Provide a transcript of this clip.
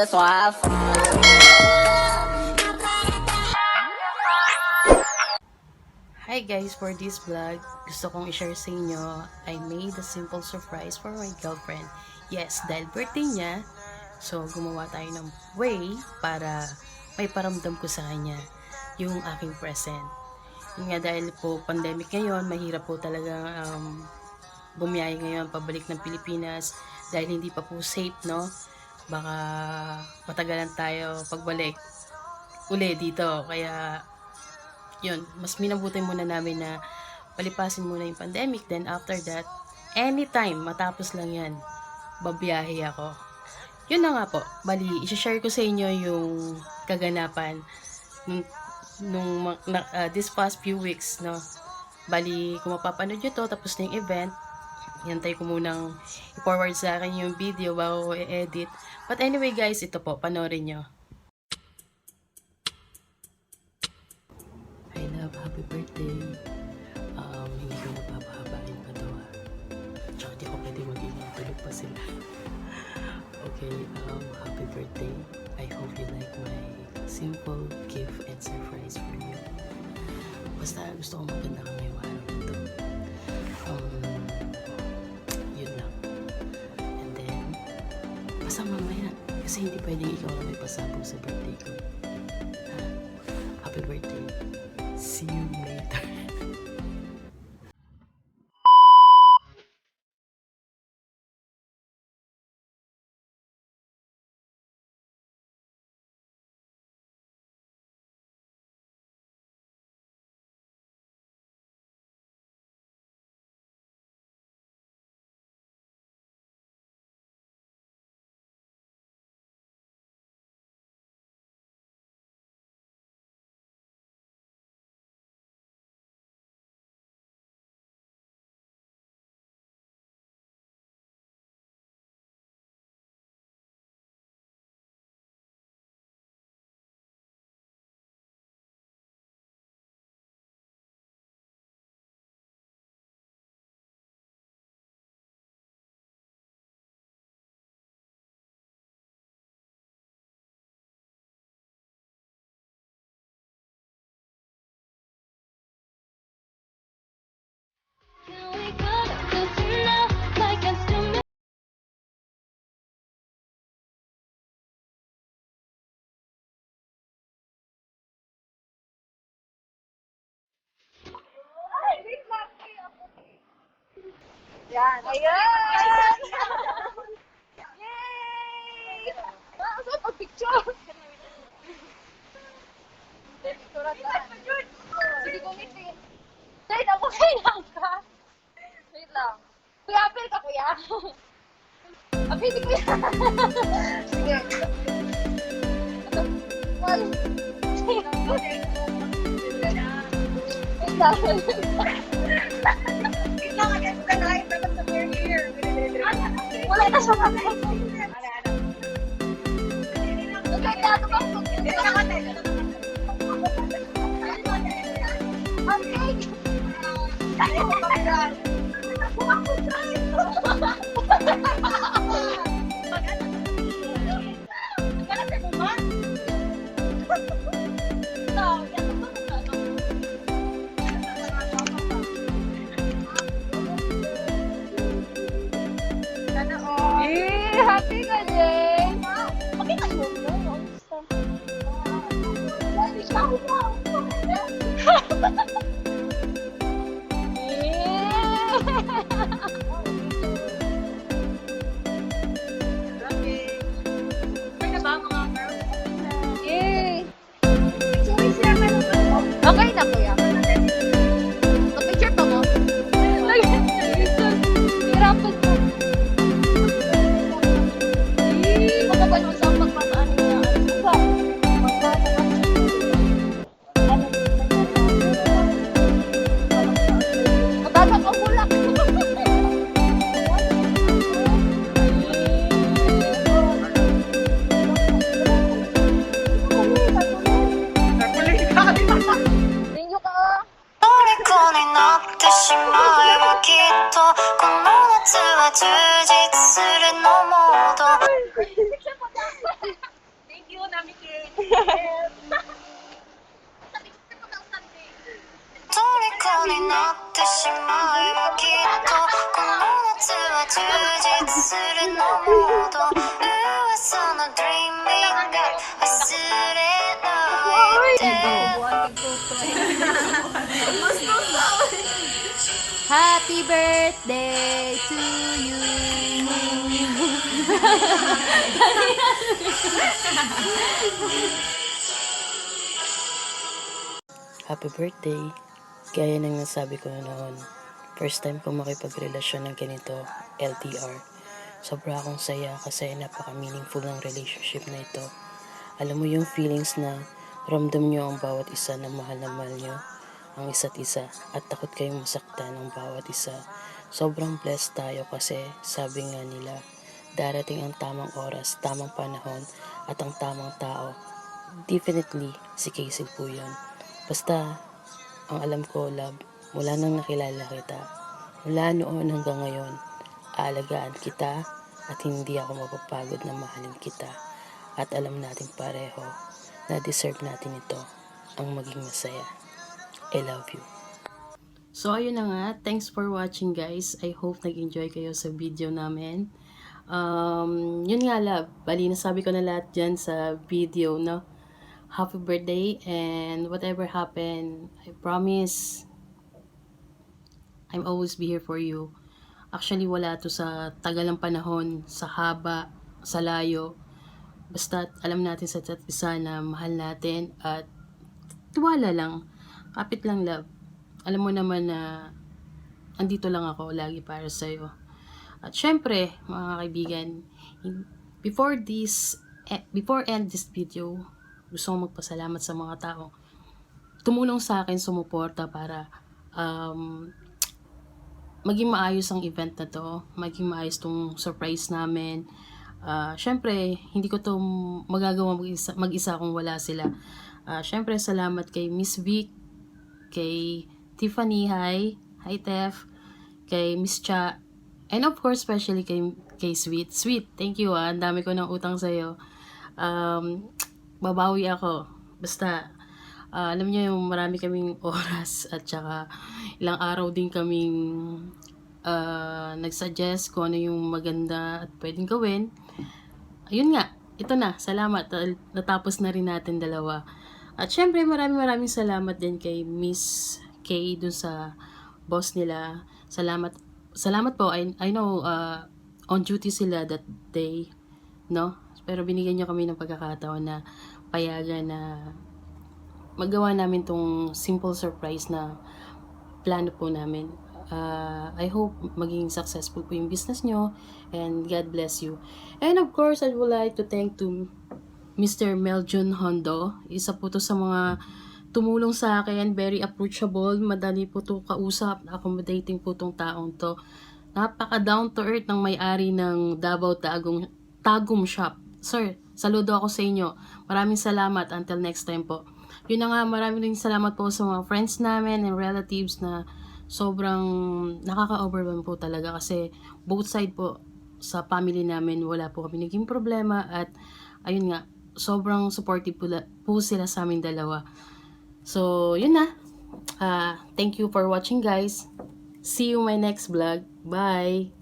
just wanna have fun. Hi guys, for this vlog, gusto kong i-share sa inyo, I made a simple surprise for my girlfriend. Yes, dahil birthday niya, so gumawa tayo ng way para may paramdam ko sa kanya yung aking present. Yun nga, dahil po pandemic ngayon, mahirap po talaga bumiyay ngayon pabalik ng Pilipinas dahil hindi pa po safe, no? Baka matagalan tayo pagbalik uli dito, kaya yun, mas minabuti muna namin na palipasin muna yung pandemic. Then after that, anytime, matapos lang yan, babiyahe ako. Yun na nga po, bali, isashare ko sa inyo yung kaganapan this past few weeks, no. Bali, kung mapapanood nyo to, tapos na yung event, hintay ko munang i-forward sa akin yung video bago ko i-edit. But anyway guys, ito po, panoorin nyo. I love, happy birthday. Hindi ko napapahabain pa to ha. Tsaka di ko pwede mag-iwan, tulog pa sila. Okay, happy birthday. I hope you like my simple gift and surprise for you. Basta gusto ko maganda ka ngayong araw na to. Yun lang. And then, basta mamaya. Kasi hindi pwedeng ikaw na may pasabog sa birthday ko. Happy birthday. See you later. Yan. Ayan! Yay! Saan pag-picture? Picture at lang. Sige, gumitin. Wait, ako kailang ka. Wait lang. Kuya, apel ka, kuya. Apel di kuya. Sige. Ito. One. Wait lang. Wala na siya kami. Okay, dato ba? Happy ka din! Okay na yun, no? Okay na, kuya. Picture pa mo? Hirapan mo. Magkabal mo sa pagpapaano niya. Ano ba? Magkabal ka mulak. Ninyo ka. 虜になってしまえばきっとこの夏は充実するのモード虜になってしまえばきっとこの夏は充実するのもっと噂の Dreaming が忘れないで Happy birthday to you. Happy birthday! Gaya ng nasabi ko noon, first time ko makipagrelasyon ng ganito, LDR. Sobra akong saya kasi napaka-meaningful ng relationship na ito. Alam mo yung feelings na ramdam nyo ang bawat isa na mahal nyo ang isa't isa at takot kayong masaktan ng bawat isa. Sobrang blessed tayo kasi sabi nga nila, darating ang tamang oras, tamang panahon at ang tamang tao. Definitely, si Casey po yun. Basta, ang alam ko, love, mula nang nakilala kita, mula noon hanggang ngayon, aalagaan kita at hindi ako mapapagod na mahalin kita. At alam natin pareho na deserve natin ito, ang maging masaya. I love you. So, ayun na nga. Thanks for watching, guys. I hope nag-enjoy kayo sa video namin. Yun nga, love. Bali, nasabi ko na lahat dyan sa video, no? Happy birthday, and whatever happen, I promise I'm always be here for you. Actually, wala to sa tagal ng panahon, sa haba, sa layo. Basta alam natin sa isa't isa na mahal natin at tiwala lang. Kapit lang, love. Alam mo naman na andito lang ako lagi para sa'yo. At syempre, mga kaibigan, before end this video, gusto kong magpasalamat sa mga tao tumulong sa akin, sumuporta para maging maayos ang event na to, maging maayos tong surprise namin. Syempre, hindi ko to magagawa mag-isa kung wala sila. Syempre, salamat kay Miss Vic, kay Tiffany, hi Tef, kay Miss Cha, and of course, especially kay Sweet. Sweet, thank you ang dami ko ng utang sa'yo. Babawi ako. Basta, alam niyo yung marami kaming oras at saka ilang araw din kaming nagsuggest kung ano yung maganda at pwedeng gawin. Ayun nga, ito na, salamat. Natapos na rin natin dalawa. At syempre, maraming salamat din kay Miss K dun sa boss nila. Salamat po. I know on duty sila that day, no? Pero binigyan niyo kami ng pagkakataon na payagan na magawa namin tong simple surprise na plano po namin. I hope maging successful po yung business nyo and God bless you. And of course, I would like to thank to Mr. Meljon Hondo. Isa po to sa mga tumulong sa akin, very approachable, madali po to kausap, accommodating po tong taong to. Napaka down to earth ng may-ari ng Davao Tagum Shop. Sir, saludo ako sa inyo. Maraming salamat. Until next time po. Yun na nga, maraming salamat po sa mga friends namin and relatives na sobrang nakaka-overwhelm po talaga kasi both side po sa family namin wala po kami naging problema at ayun nga, sobrang supportive po sila sa aming dalawa. So, yun na. Thank you for watching, guys. See you in my next vlog. Bye!